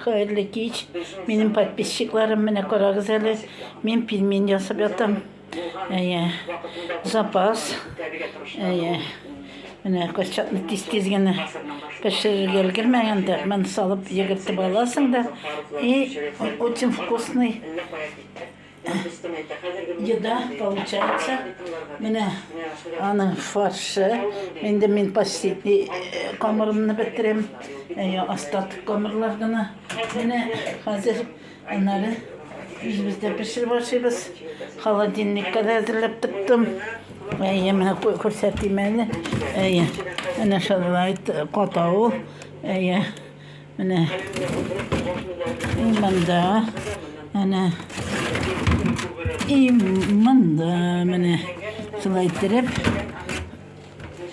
Hayırlı geç. Benim подписчикларым мене карагыз әле. Мен пельмен жасап ятам. Запас. Менә качатны тиз генә пешерергә өлгермәгәндә, мен салып йөгертеп аласың да. И очень вкусный еда получается. Менә аның фаршы. Инде мин почти камырымны бетерем. Остаток камырлар гына. Менә хәзер аннары үзебездә пешереп ашыйбыз. Холодильникка да әзерләп тоттым. Менә күрсәтим әле. Менә шулай катау. Менә иманда. Менә шулай итеп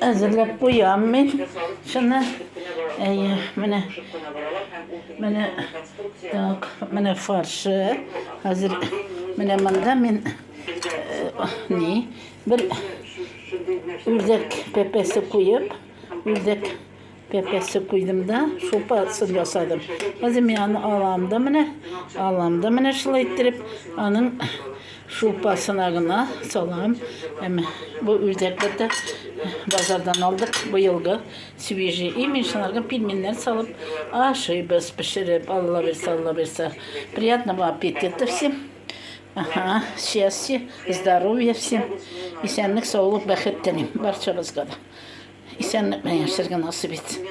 әзерләп куям мин. Шуны менә фаршы. Хәзер менә монда мин bir ürdek pepesi koyup, ürdek pepesi koydum da şopasını yasadım. Azim yani alamda mene şöyle ittirip onun şopasına gına salam. Bu ürdekleri de bazardan aldık bu yılgı свежий. İmin şunlarga pilminler salıp aşıyız pişirip Allah verse. Приятного аппетита всем. Счастья, здоровья всем. İsenlik, sağlık, бәхет телим барчабызга да. İsenlik менен yaşarга насип etsin.